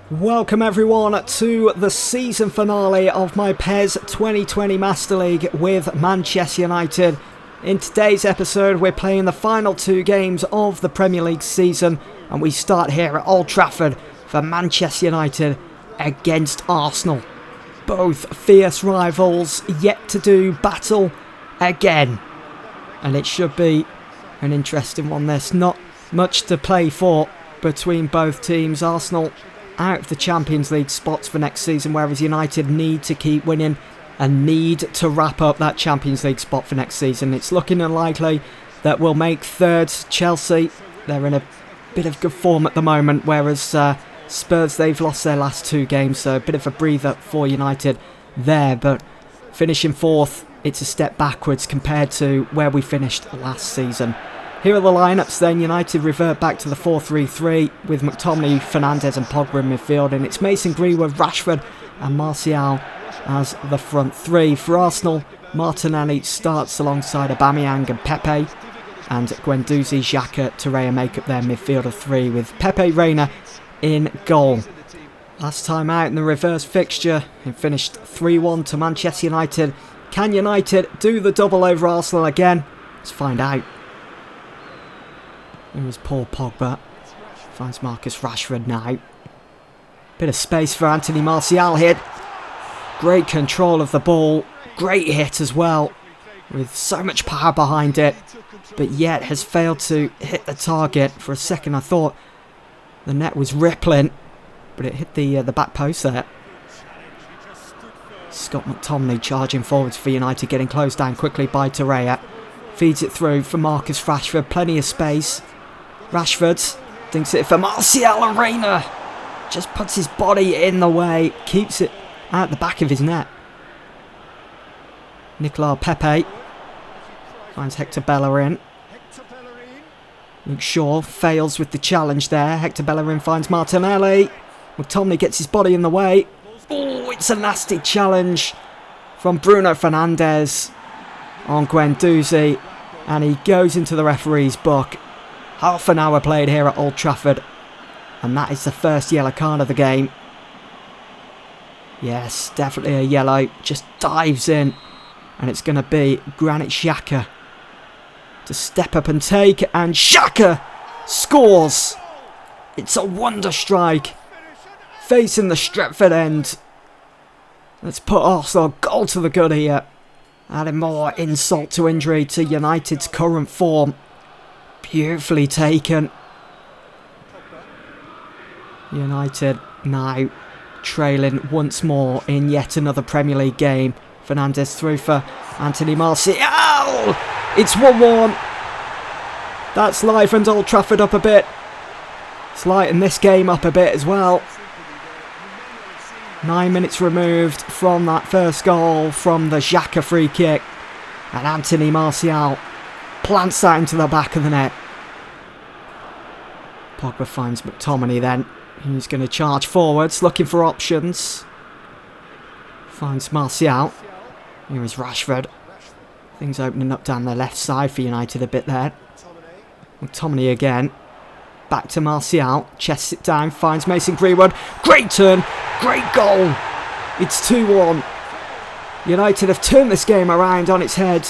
Welcome everyone to the season finale of my PES 2020 Master League with Manchester United. In today's episode we're playing the final two games of the Premier League season, and we start here at Old Trafford for Manchester United against Arsenal. Both fierce rivals yet to do battle again, and it should be an interesting one. There's not much to play for between both teams. Arsenal out of the Champions League spots for next season, whereas United need to keep winning and need to wrap up that Champions League spot for next season. It's looking unlikely that we'll make third. Chelsea, they're in a bit of good form at the moment, whereas Spurs, they've lost their last two games, so a bit of a breather for United there. But finishing fourth, it's a step backwards compared to where we finished last season. Here are the lineups then. United revert back to the 4-3-3 with McTominay, Fernandes and Pogba in midfield, and it's Mason Greenwood, Rashford and Martial as the front three. For Arsenal, Martinelli starts alongside Aubameyang and Pepe, and Guendouzi, Xhaka, Torreira make up their midfield of three with Pepe Reina in goal. Last time out in the reverse fixture, it finished 3-1 to Manchester United. Can United do the double over Arsenal again? Let's find out. Here's Paul Pogba, finds Marcus Rashford now. Bit of space for Anthony Martial here. Great control of the ball, great hit as well, with so much power behind it, but yet has failed to hit the target. For a second I thought the net was rippling, but it hit the back post there. Scott McTominay charging forwards for United, getting closed down quickly by Torreira. Feeds it through for Marcus Rashford, plenty of space. Rashford thinks it for Martial. Reina just puts his body in the way, keeps it out the back of his net. Nicolas Pepe finds Hector Bellerin. Luke Shaw fails with the challenge there. Hector Bellerin finds Martinelli. McTominay gets his body in the way. Oh, it's a nasty challenge from Bruno Fernandes on Guendouzi, and he goes into the referee's book. Half an hour played here at Old Trafford, and that is the first yellow card of the game. Yes, definitely a yellow. Just dives in, and it's going to be Granit Xhaka to step up and take, and Xhaka scores. It's a wonder strike facing the Stretford end. Let's put Arsenal goal to the good here, adding more insult to injury to United's current form. Beautifully taken. United now trailing once more in yet another Premier League game. Fernandes through for Anthony Martial. It's 1-1. That's livened Old Trafford up a bit. It's lightened this game up a bit as well. 9 minutes removed from that first goal from the Xhaka free kick, and Anthony Martial plants that into the back of the net. Pogba finds McTominay then. He's going to charge forwards, looking for options. Finds Martial. Here is Rashford. Things opening up down the left side for United a bit there. McTominay again. Back to Martial. Chests it down, finds Mason Greenwood. Great turn, great goal. It's 2-1. United have turned this game around on its head.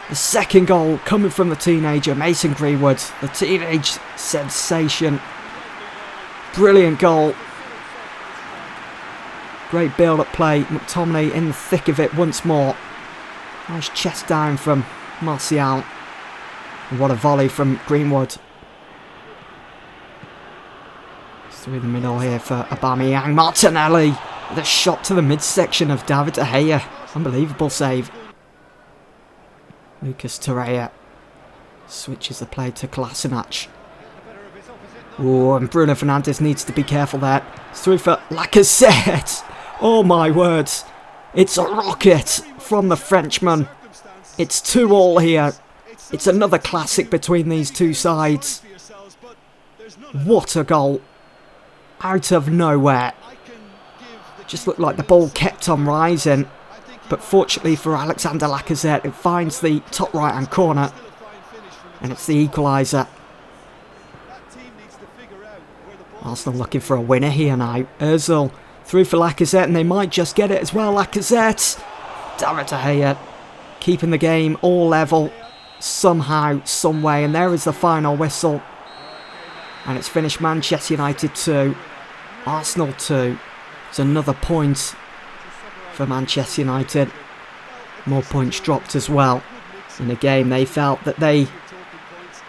The second goal coming from the teenager, Mason Greenwood, the teenage sensation. Brilliant goal. Great build-up play. McTominay in the thick of it once more. Nice chest down from Martial. And what a volley from Greenwood. Through the middle here for Aubameyang. Martinelli with a shot to the midsection of David De Gea. Unbelievable save. Lucas Torreira switches the play to Kolasinac. Oh, and Bruno Fernandes needs to be careful there. It's through for Lacazette. Oh my words. It's a rocket from the Frenchman. It's 2-2 here. It's another classic between these two sides. What a goal. Out of nowhere. Just looked like the ball kept on rising. But fortunately for Alexander Lacazette, it finds the top right hand corner, and it's the equaliser. Arsenal looking for a winner here now. Ozil through for Lacazette, and they might just get it as well. Lacazette. David De Gea keeping the game all level somehow, some way. And there is the final whistle. And it's finished Manchester United 2, Arsenal 2. It's another point for Manchester United. More points dropped as well in a game they felt that they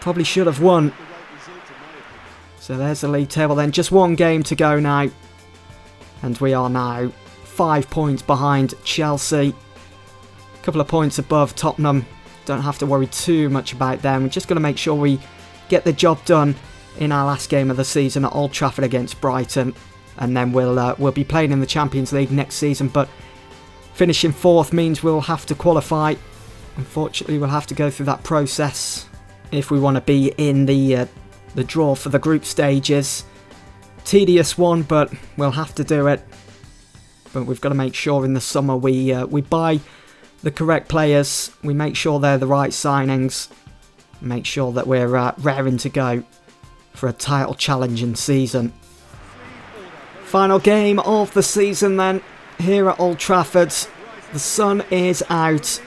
probably should have won. So there's the league table then. Just one game to go now. And we are now 5 points behind Chelsea. A couple of points above Tottenham. Don't have to worry too much about them. We're just going to make sure we get the job done in our last game of the season at Old Trafford against Brighton. And then we'll be playing in the Champions League next season. But finishing 4th means we'll have to qualify. Unfortunately, we'll have to go through that process if we want to be in the draw for the group stages. Tedious one, but we'll have to do it. But we've got to make sure in the summer we buy the correct players. We make sure they're the right signings. Make sure that we're raring to go for a title challenging season. Final game of the season then, here at Old Trafford. The sun is out.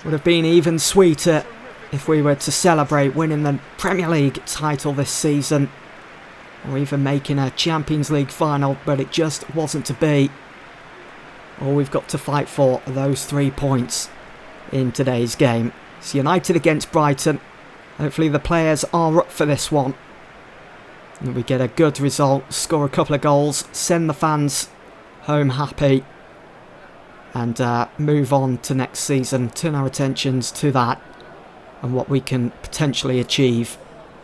Would have been even sweeter if we were to celebrate winning the Premier League title this season, or even making a Champions League final, but it just wasn't to be. All we've got to fight for are those 3 points in today's game. It's United against Brighton. Hopefully the players are up for this one, and we get a good result, score a couple of goals, send the fans home happy, and move on to next season. Turn our attentions to that and what we can potentially achieve.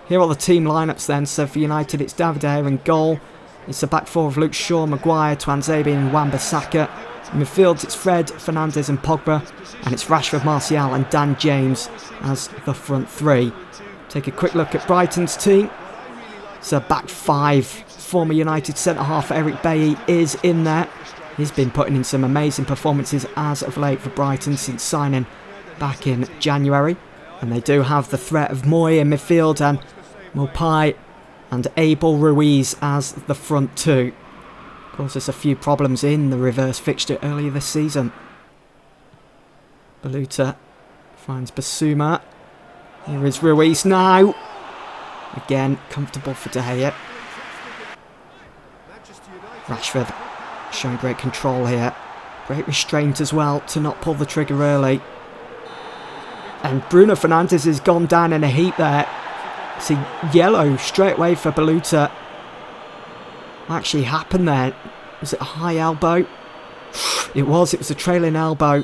Here are the team lineups then. So for United, it's David De Gea in goal. It's the back four of Luke Shaw, Maguire, Tuanzebe and Wan-Bissaka. In midfield, it's Fred, Fernandes and Pogba. And it's Rashford, Martial and Dan James as the front three. Take a quick look at Brighton's team. It's a back five. Former United centre-half Eric Bailly is in there. He's been putting in some amazing performances as of late for Brighton since signing back in January. And they do have the threat of Moy in midfield and Mopai and Abel Ruiz as the front two. Caused us a few problems in the reverse fixture earlier this season. Baluta finds Basuma. Here is Ruiz now. Again, comfortable for De Gea. Rashford showing great control here. Great restraint as well to not pull the trigger early. And Bruno Fernandes has gone down in a heap there. See, yellow straight away for Baluta. What actually happened there? Was it a high elbow? It was a trailing elbow.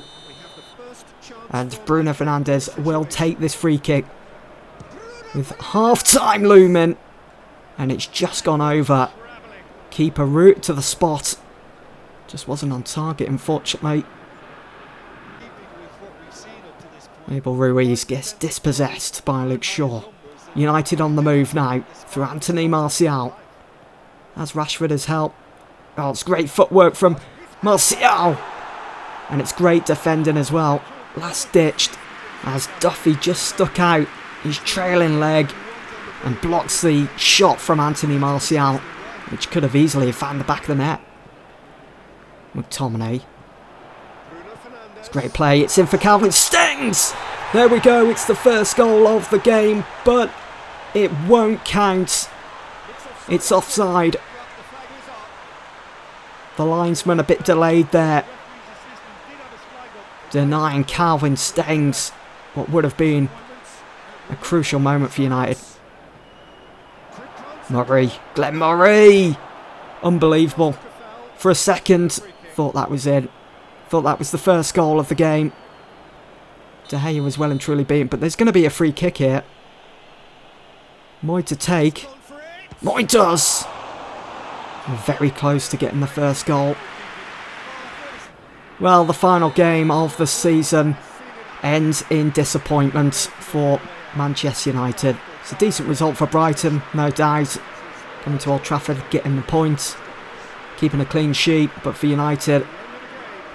And Bruno Fernandes will take this free kick with half-time looming. And it's just gone over. Keeper route to the spot. Just wasn't on target, unfortunately. Abel Ruiz gets dispossessed by Luke Shaw. United on the move now through Anthony Martial. As Rashford has helped. Oh, it's great footwork from Martial. And it's great defending as well. Last ditched as Duffy just stuck out his trailing leg and blocks the shot from Anthony Martial, which could have easily found the back of the net. McTominay. It's great play. It's in for Calvin. Stings! There we go. It's the first goal of the game, but it won't count. It's offside. The linesman a bit delayed there, denying Calvin Stengs what would have been a crucial moment for United. Murray. Glenn Murray! Unbelievable. For a second, thought that was it. Thought that was the first goal of the game. De Gea was well and truly beaten, but there's going to be a free kick here. Moy to take. Moy does! We're very close to getting the first goal. Well, the final game of the season ends in disappointment for Manchester United. It's a decent result for Brighton, no doubt. Coming to Old Trafford, getting the points, keeping a clean sheet, but for United,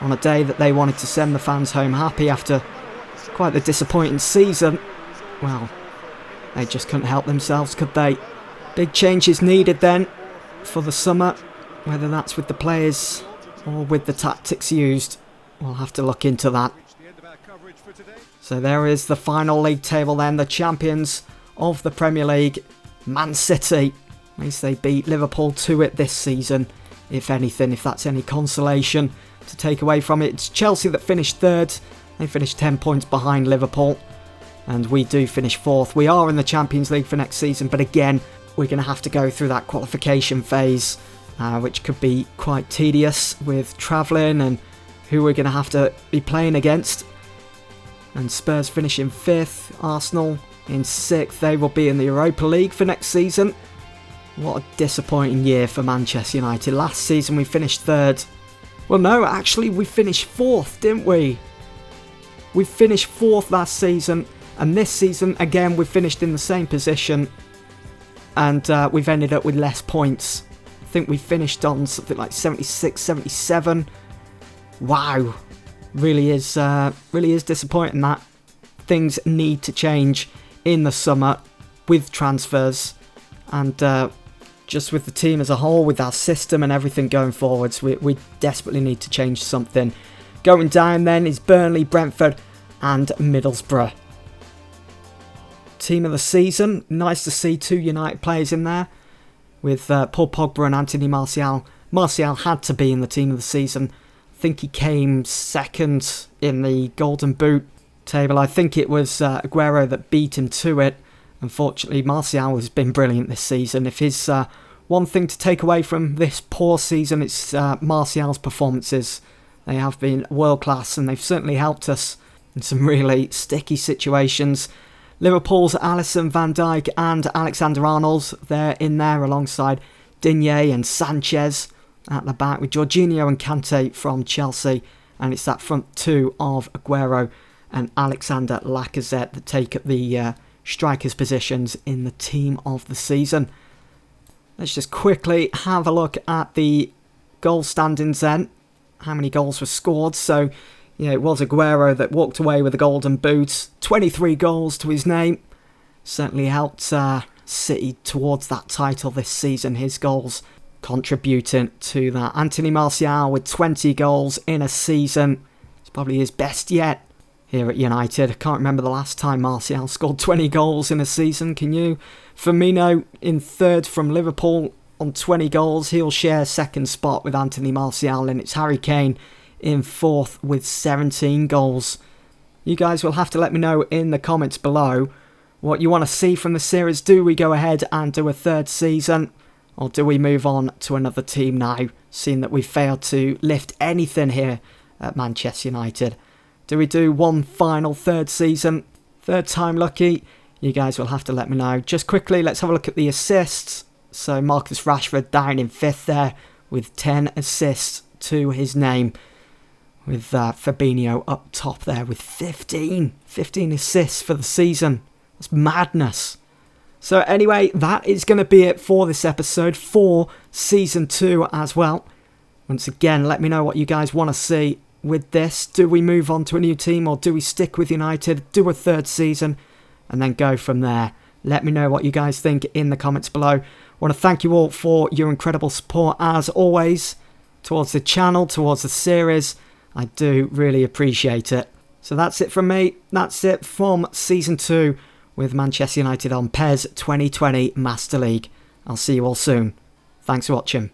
on a day that they wanted to send the fans home happy after quite the disappointing season, well, they just couldn't help themselves, could they? Big changes needed then for the summer. Whether that's with the players or with the tactics used, we'll have to look into that. So there is the final league table then. The champions of the Premier League, Man City. At least they beat Liverpool to it this season, if anything, if that's any consolation to take away from it. It's Chelsea that finished third. They finished 10 points behind Liverpool. And we do finish fourth. We are in the Champions League for next season, but again, we're going to have to go through that qualification phase, which could be quite tedious with travelling and who we're going to have to be playing against. And Spurs finish in 5th, Arsenal in 6th. They will be in the Europa League for next season. What a disappointing year for Manchester United. Last season we finished 3rd. Well, no, actually we finished 4th, didn't we? We finished 4th last season, and this season, again, we finished in the same position, and we've ended up with less points. I think we finished on something like 76, 77. Wow. Really is disappointing that. Things need to change in the summer with transfers and just with the team as a whole, with our system and everything going forwards. We desperately need to change something. Going down then is Burnley, Brentford and Middlesbrough. Team of the season. Nice to see 2 United players in there with Paul Pogba and Anthony Martial. Martial had to be in the team of the season. I think he came 2nd in the Golden Boot table. I think it was Aguero that beat him to it. Unfortunately, Martial has been brilliant this season. If his one thing to take away from this poor season, it's Martial's performances. They have been world class and they've certainly helped us in some really sticky situations. Liverpool's Alisson, Van Dijk and Alexander-Arnold, they're in there alongside Digne and Sanchez at the back, with Jorginho and Kante from Chelsea, and it's that front 2 of Aguero and Alexander Lacazette that take up the strikers' positions in the team of the season. Let's just quickly have a look at the goal standings then. How many goals were scored? So, yeah, it was Aguero that walked away with the Golden Boot. 23 goals to his name. Certainly helped City towards that title this season. His goals contributing to that. Anthony Martial with 20 goals in a season. It's probably his best yet here at United. I can't remember the last time Martial scored 20 goals in a season, can you? Firmino in 3rd from Liverpool on 20 goals. He'll share 2nd spot with Anthony Martial, and it's Harry Kane in 4th with 17 goals. You guys will have to let me know in the comments below what you want to see from the series. Do we go ahead and do a 3rd season, or do we move on to another team now, seeing that we failed to lift anything here at Manchester United? Do we do one final 3rd season? 3rd time lucky? You guys will have to let me know. Just quickly, let's have a look at the assists. So Marcus Rashford down in 5th there with 10 assists to his name, with Fabinho up top there with 15 assists for the season. That's madness. So anyway, that is going to be it for this episode, for Season 2 as well. Once again, let me know what you guys want to see with this. Do we move on to a new team, or do we stick with United, do a 3rd season, and then go from there? Let me know what you guys think in the comments below. I want to thank you all for your incredible support, as always, towards the channel, towards the series. I do really appreciate it. So that's it from me. That's it from Season 2 with Manchester United on PES 2020 Master League. I'll see you all soon. Thanks for watching.